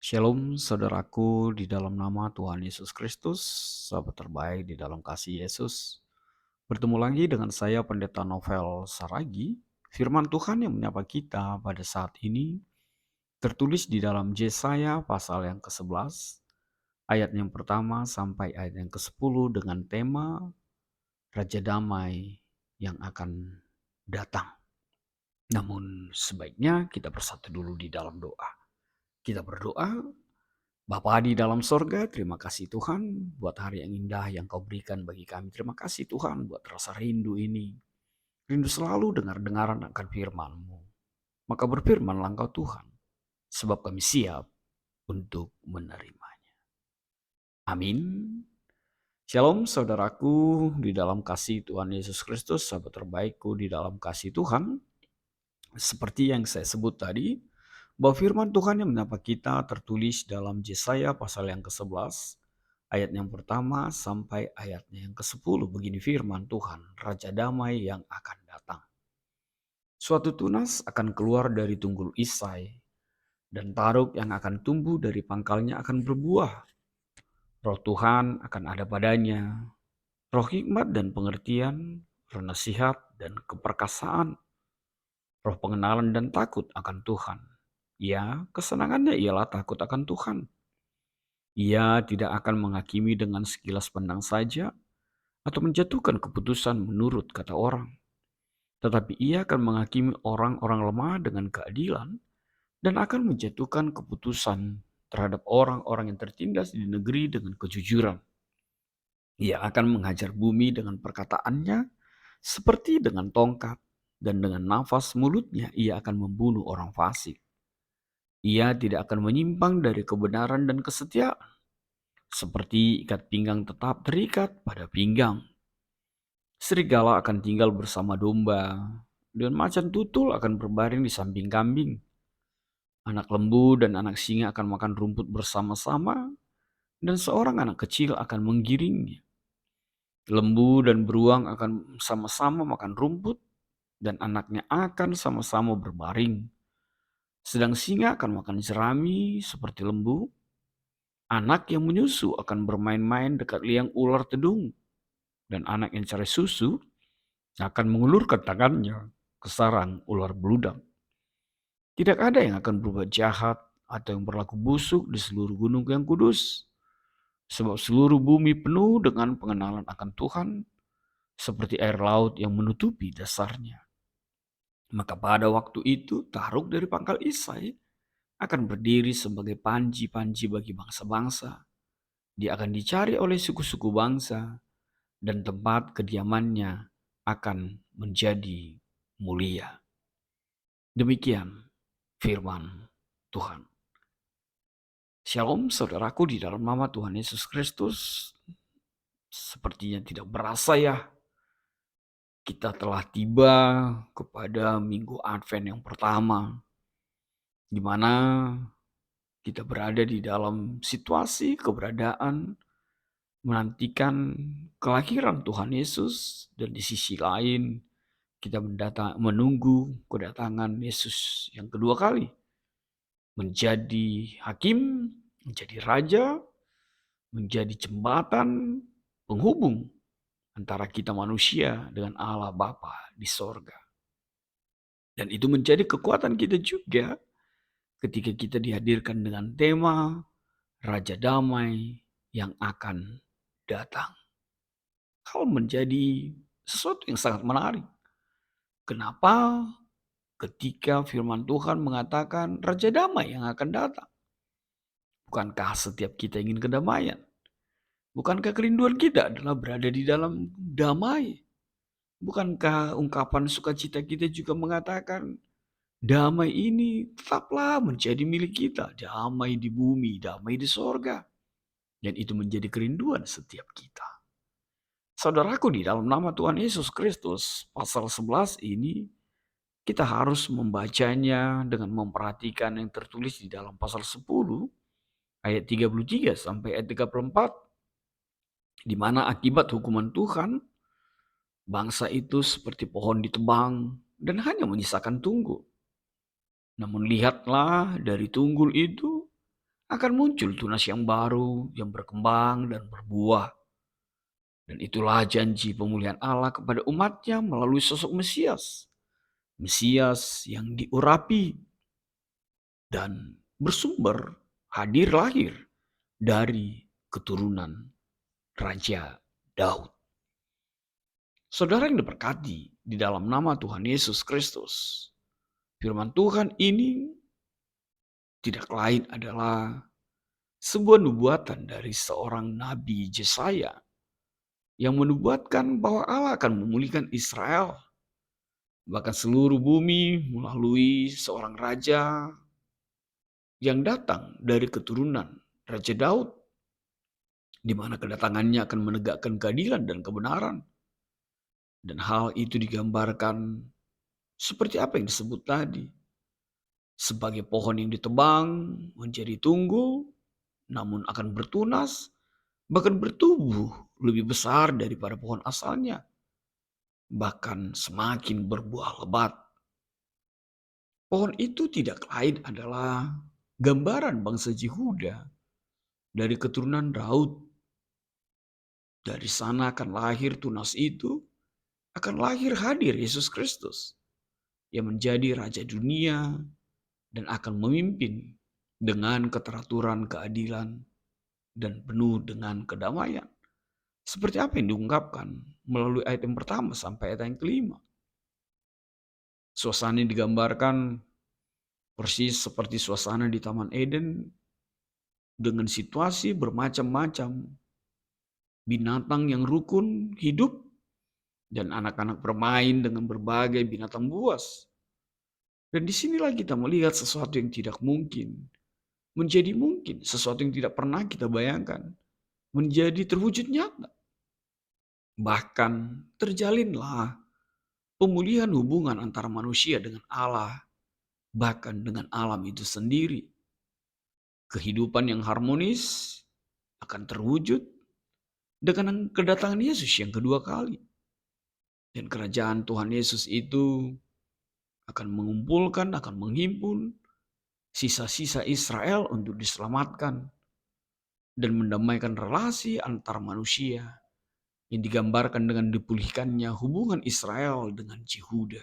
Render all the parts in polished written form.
Shalom saudaraku di dalam nama Tuhan Yesus Kristus, sahabat terbaik di dalam kasih Yesus. Bertemu lagi dengan saya Pendeta Novel Saragi. Firman Tuhan yang menyapa kita pada saat ini tertulis di dalam Yesaya pasal yang ke-11, ayat yang pertama sampai ayat yang ke-10 dengan tema Raja Damai yang akan datang. Namun sebaiknya kita bersatu dulu di dalam doa. Kita berdoa. Bapa di dalam sorga, terima kasih Tuhan buat hari yang indah yang kau berikan bagi kami. Terima kasih Tuhan buat rasa rindu ini. Rindu selalu dengar-dengaran akan firman-Mu. Maka berfirmanlah Engkau Tuhan, sebab kami siap untuk menerimanya. Amin. Shalom saudaraku di dalam kasih Tuhan Yesus Kristus, sahabat terbaikku di dalam kasih Tuhan. Seperti yang saya sebut tadi, bahwa firman Tuhan yang menyapa kita tertulis dalam Yesaya pasal yang ke-11, ayat yang pertama sampai ayatnya yang ke-10. Begini firman Tuhan, Raja Damai yang akan datang. Suatu tunas akan keluar dari tunggul Isai, dan taruk yang akan tumbuh dari pangkalnya akan berbuah. Roh Tuhan akan ada padanya, roh hikmat dan pengertian, roh nasihat dan keperkasaan, roh pengenalan dan takut akan Tuhan. Ya, kesenangannya ialah takut akan Tuhan. Ia tidak akan menghakimi dengan sekilas pandang saja atau menjatuhkan keputusan menurut kata orang. Tetapi ia akan menghakimi orang-orang lemah dengan keadilan dan akan menjatuhkan keputusan terhadap orang-orang yang tertindas di negeri dengan kejujuran. Ia akan menghajar bumi dengan perkataannya seperti dengan tongkat, dan dengan nafas mulutnya ia akan membunuh orang fasik. Ia tidak akan menyimpang dari kebenaran dan kesetiaan, seperti ikat pinggang tetap terikat pada pinggang. Serigala akan tinggal bersama domba, dan macan tutul akan berbaring di samping kambing. Anak lembu dan anak singa akan makan rumput bersama-sama, dan seorang anak kecil akan menggiringnya. Lembu dan beruang akan sama-sama makan rumput, dan anaknya akan sama-sama berbaring. Sedang singa akan makan jerami seperti lembu. Anak yang menyusu akan bermain-main dekat liang ular tedung, dan anak yang cari susu akan mengulurkan tangannya ke sarang ular beludak. Tidak ada yang akan berbuat jahat atau yang berlaku busuk di seluruh gunung yang kudus, sebab seluruh bumi penuh dengan pengenalan akan Tuhan, seperti air laut yang menutupi dasarnya. Maka pada waktu itu Taruk dari pangkal Isai akan berdiri sebagai panji-panji bagi bangsa-bangsa. Dia akan dicari oleh suku-suku bangsa, dan tempat kediamannya akan menjadi mulia. Demikian firman Tuhan. Shalom saudaraku di dalam nama Tuhan Yesus Kristus. Sepertinya tidak berasa ya, kita telah tiba kepada minggu Advent yang pertama, di mana kita berada di dalam situasi keberadaan menantikan kelahiran Tuhan Yesus, dan di sisi lain kita menunggu kedatangan Yesus yang kedua kali menjadi hakim, menjadi raja, menjadi jembatan penghubung antara kita manusia dengan Allah Bapa di sorga. Dan itu menjadi kekuatan kita juga ketika kita dihadirkan dengan tema Raja Damai yang akan datang. Hal menjadi sesuatu yang sangat menarik. Kenapa ketika firman Tuhan mengatakan Raja Damai yang akan datang? Bukankah setiap kita ingin kedamaian? Bukankah kerinduan kita adalah berada di dalam damai? Bukankah ungkapan sukacita kita juga mengatakan damai ini tetaplah menjadi milik kita, damai di bumi, damai di sorga. Dan itu menjadi kerinduan setiap kita. Saudaraku di dalam nama Tuhan Yesus Kristus, pasal 11 ini kita harus membacanya dengan memperhatikan yang tertulis di dalam pasal 10 ayat 33 sampai ayat 34, di mana akibat hukuman Tuhan, bangsa itu seperti pohon ditebang dan hanya menyisakan tunggul. Namun lihatlah, dari tunggul itu akan muncul tunas yang baru, yang berkembang dan berbuah. Dan itulah janji pemulihan Allah kepada umatnya melalui sosok Mesias. Mesias yang diurapi dan bersumber hadir lahir dari keturunan Raja Daud. Saudara yang diberkati di dalam nama Tuhan Yesus Kristus. Firman Tuhan ini tidak lain adalah sebuah nubuatan dari seorang Nabi Yesaya yang menubuatkan bahwa Allah akan memulihkan Israel, bahkan seluruh bumi melalui seorang raja yang datang dari keturunan Raja Daud, di mana kedatangannya akan menegakkan keadilan dan kebenaran. Dan hal itu digambarkan seperti apa yang disebut tadi. Sebagai pohon yang ditebang menjadi tunggul, namun akan bertunas, bahkan bertumbuh lebih besar daripada pohon asalnya. Bahkan semakin berbuah lebat. Pohon itu tidak lain adalah gambaran bangsa Yehuda dari keturunan Daud. Dari sana akan lahir tunas itu, akan lahir hadir Yesus Kristus yang menjadi Raja dunia dan akan memimpin dengan keteraturan keadilan dan penuh dengan kedamaian. Seperti apa yang diungkapkan melalui ayat yang pertama sampai ayat yang kelima. Suasana yang digambarkan persis seperti suasana di Taman Eden dengan situasi bermacam-macam. Binatang yang rukun hidup dan anak-anak bermain dengan berbagai binatang buas. Dan disinilah kita melihat sesuatu yang tidak mungkin menjadi mungkin, sesuatu yang tidak pernah kita bayangkan menjadi terwujud nyata. Bahkan terjalinlah pemulihan hubungan antara manusia dengan Allah, bahkan dengan alam itu sendiri. Kehidupan yang harmonis akan terwujud dengan kedatangan Yesus yang kedua kali. Dan kerajaan Tuhan Yesus itu akan mengumpulkan, akan menghimpun sisa-sisa Israel untuk diselamatkan dan mendamaikan relasi antar manusia yang digambarkan dengan dipulihkannya hubungan Israel dengan Yehuda.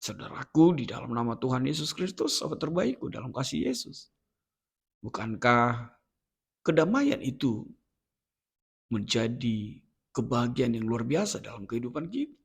Saudaraku, di dalam nama Tuhan Yesus Kristus, sahabat terbaikku dalam kasih Yesus. Bukankah kedamaian itu menjadi kebahagiaan yang luar biasa dalam kehidupan kita?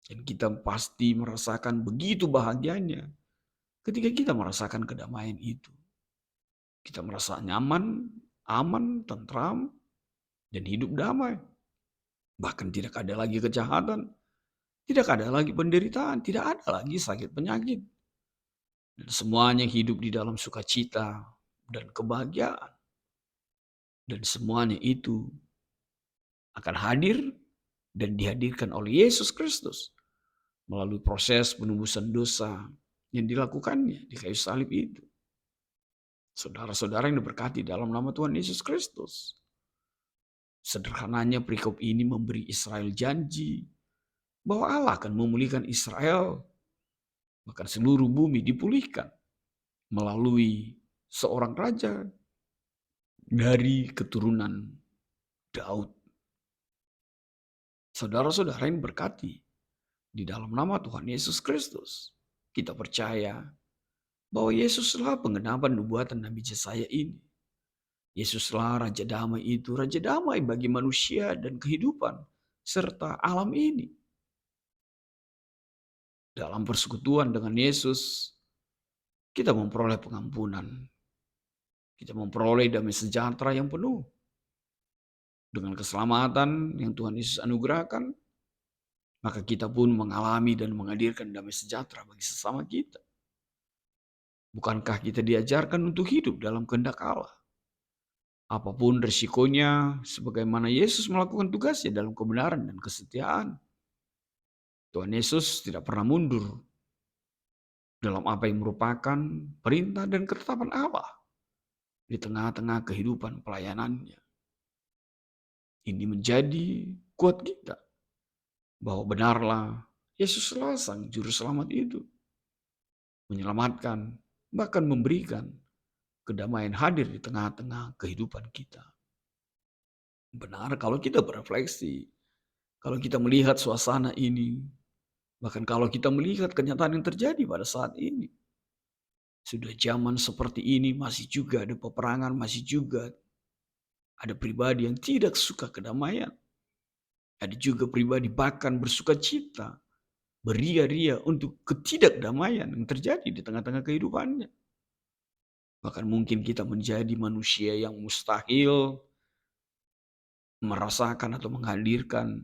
Dan kita pasti merasakan begitu bahagianya ketika kita merasakan kedamaian itu. Kita merasa nyaman, aman, tentram, dan hidup damai. Bahkan tidak ada lagi kejahatan, tidak ada lagi penderitaan, tidak ada lagi sakit penyakit. Dan semuanya hidup di dalam sukacita dan kebahagiaan. Dan semuanya itu akan hadir dan dihadirkan oleh Yesus Kristus melalui proses penebusan dosa yang dilakukannya di kayu salib itu. Saudara-saudara yang diberkati dalam nama Tuhan Yesus Kristus. Sederhananya perikop ini memberi Israel janji bahwa Allah akan memulihkan Israel. Bahkan seluruh bumi dipulihkan melalui seorang raja dari keturunan Daud. Saudara-saudara yang berkati di dalam nama Tuhan Yesus Kristus. Kita percaya bahwa Yesuslah penggenapan nubuatan Nabi Yesaya ini. Yesuslah Raja Damai itu, Raja Damai bagi manusia dan kehidupan serta alam ini. Dalam persekutuan dengan Yesus, kita memperoleh pengampunan. Kita memperoleh damai sejahtera yang penuh. Dengan keselamatan yang Tuhan Yesus anugerahkan, maka kita pun mengalami dan menghadirkan damai sejahtera bagi sesama kita. Bukankah kita diajarkan untuk hidup dalam kehendak Allah? Apapun risikonya, sebagaimana Yesus melakukan tugasnya dalam kebenaran dan kesetiaan. Tuhan Yesus tidak pernah mundur dalam apa yang merupakan perintah dan ketetapan Allah di tengah-tengah kehidupan pelayanannya. Ini menjadi kuat kita bahwa benarlah Yesuslah sang juru selamat itu menyelamatkan, bahkan memberikan kedamaian hadir di tengah-tengah kehidupan kita. Benar kalau kita berefleksi, kalau kita melihat suasana ini, bahkan kalau kita melihat kenyataan yang terjadi pada saat ini. Sudah zaman seperti ini masih juga ada peperangan, masih juga ada pribadi yang tidak suka kedamaian. Ada juga pribadi bahkan bersukacita, beria-ria untuk ketidakdamaian yang terjadi di tengah-tengah kehidupannya. Bahkan mungkin kita menjadi manusia yang mustahil merasakan atau menghadirkan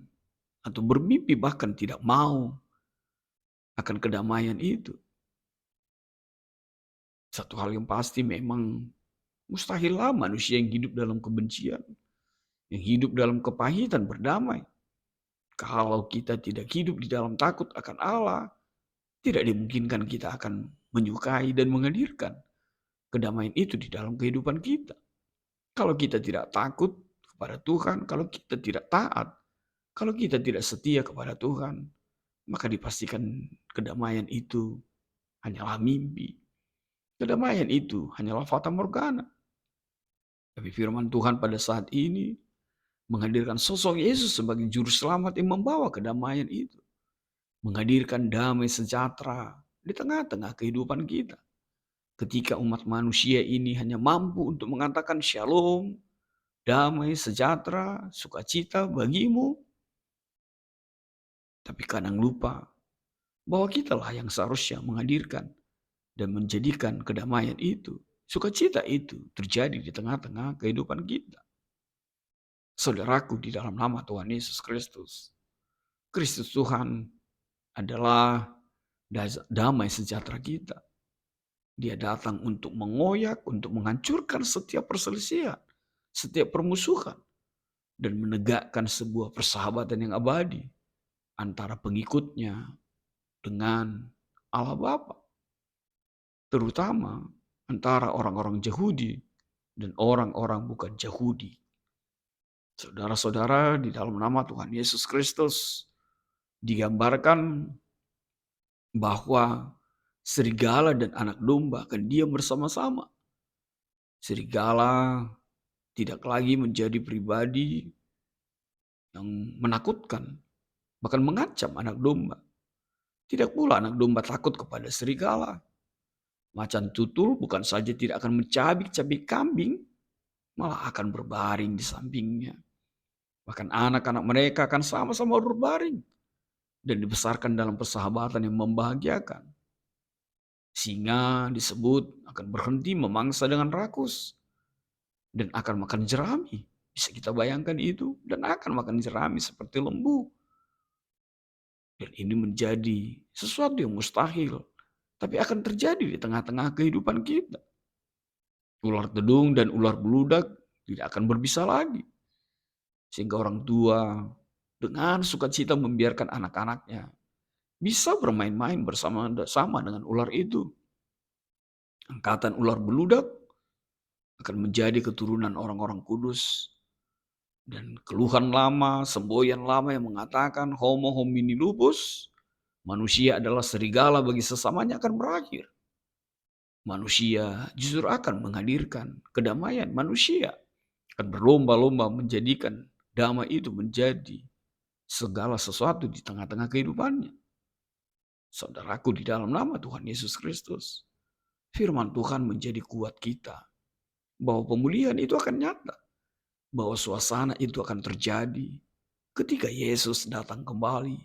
atau bermimpi bahkan tidak mau akan kedamaian itu. Satu hal yang pasti memang mustahillah manusia yang hidup dalam kebencian, yang hidup dalam kepahitan berdamai. Kalau kita tidak hidup di dalam takut akan Allah, tidak dimungkinkan kita akan menyukai dan menghadirkan kedamaian itu di dalam kehidupan kita. Kalau kita tidak takut kepada Tuhan, kalau kita tidak taat, kalau kita tidak setia kepada Tuhan, maka dipastikan kedamaian itu hanyalah mimpi. Kedamaian itu hanyalah fata morgana. Tapi firman Tuhan pada saat ini menghadirkan sosok Yesus sebagai juru selamat yang membawa kedamaian itu. Menghadirkan damai sejahtera di tengah-tengah kehidupan kita. Ketika umat manusia ini hanya mampu untuk mengatakan shalom, damai, sejahtera, sukacita bagimu. Tapi kadang lupa bahwa kitalah yang seharusnya menghadirkan dan menjadikan kedamaian itu, sukacita itu terjadi di tengah-tengah kehidupan kita. Saudaraku di dalam nama Tuhan Yesus Kristus. Kristus Tuhan adalah damai sejahtera kita. Dia datang untuk mengoyak, untuk menghancurkan setiap perselisihan, setiap permusuhan, dan menegakkan sebuah persahabatan yang abadi antara pengikutnya dengan Allah Bapa, terutama antara orang-orang Yahudi dan orang-orang bukan Yahudi. Saudara-saudara, di dalam nama Tuhan Yesus Kristus digambarkan bahwa serigala dan anak domba akan diam bersama-sama. Serigala tidak lagi menjadi pribadi yang menakutkan, bahkan mengancam anak domba. Tidak pula anak domba takut kepada serigala. Macan tutul bukan saja tidak akan mencabik-cabik kambing, malah akan berbaring di sampingnya. Bahkan anak-anak mereka akan sama-sama berbaring dan dibesarkan dalam persahabatan yang membahagiakan. Singa disebut akan berhenti memangsa dengan rakus dan akan makan jerami. Bisa kita bayangkan itu, dan akan makan jerami seperti lembu. Dan ini menjadi sesuatu yang mustahil, tapi akan terjadi di tengah-tengah kehidupan kita. Ular dedung dan ular beludak tidak akan berbisa lagi. Sehingga orang tua dengan sukacita membiarkan anak-anaknya bisa bermain-main bersama-sama dengan ular itu. Angkatan ular beludak akan menjadi keturunan orang-orang kudus. Dan keluhan lama, semboyan lama yang mengatakan homo homini lupus, manusia adalah serigala bagi sesamanya akan berakhir. Manusia justru akan menghadirkan kedamaian. Manusia akan berlomba-lomba menjadikan damai itu menjadi segala sesuatu di tengah-tengah kehidupannya. Saudaraku di dalam nama Tuhan Yesus Kristus, firman Tuhan menjadi kuat kita bahwa pemulihan itu akan nyata, bahwa suasana itu akan terjadi ketika Yesus datang kembali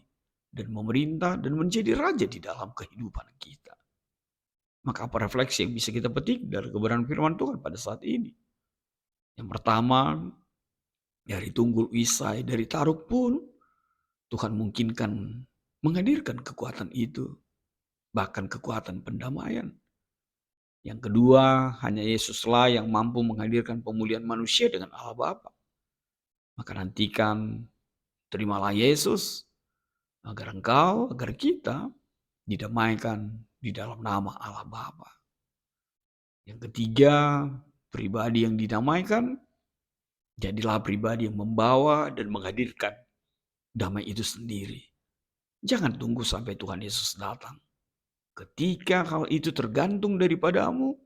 dan memerintah dan menjadi raja di dalam kehidupan kita. Maka apa refleksi yang bisa kita petik dari kebenaran firman Tuhan pada saat ini? Yang pertama, dari Tunggul Isai, dari Taruk pun Tuhan mungkinkan menghadirkan kekuatan itu, bahkan kekuatan pendamaian. Yang kedua, hanya Yesuslah yang mampu menghadirkan pemulihan manusia dengan Allah Bapa. Maka nantikan, terimalah Yesus, agar engkau, agar kita didamaikan di dalam nama Allah Bapa. Yang ketiga, pribadi yang didamaikan, jadilah pribadi yang membawa dan menghadirkan damai itu sendiri. Jangan tunggu sampai Tuhan Yesus datang. Ketika hal itu tergantung daripadamu,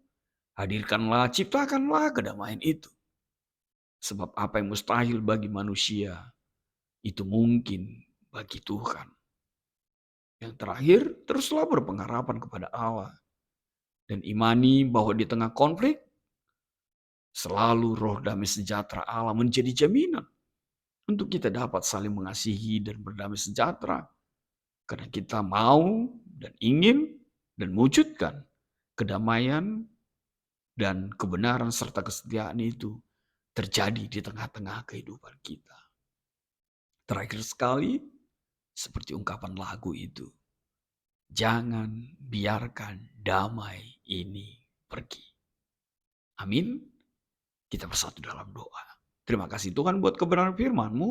Hadirkanlah, ciptakanlah kedamaian itu. Sebab apa yang mustahil bagi manusia, itu mungkin bagi Tuhan. Yang terakhir, teruslah berpengharapan kepada Allah. Dan imani bahwa di tengah konflik, selalu roh damai sejahtera Allah menjadi jaminan untuk kita dapat saling mengasihi dan berdamai sejahtera. Karena kita mau dan ingin dan mewujudkan kedamaian dan kebenaran serta kesetiaan itu terjadi di tengah-tengah kehidupan kita. Terakhir sekali, seperti ungkapan lagu itu, jangan biarkan damai ini pergi. Amin. Kita bersatu dalam doa. Terima kasih Tuhan buat kebenaran firman-Mu,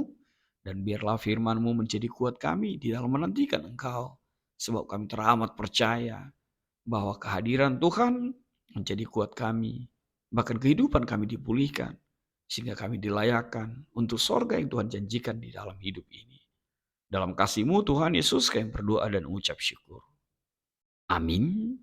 dan biarlah firman-Mu menjadi kuat kami di dalam menantikan Engkau. Sebab kami teramat percaya bahwa kehadiran Tuhan menjadi kuat kami. Bahkan kehidupan kami dipulihkan, sehingga kami dilayakkan untuk sorga yang Tuhan janjikan di dalam hidup ini. Dalam kasih-Mu Tuhan Yesus kami berdoa dan ucap syukur. Amin.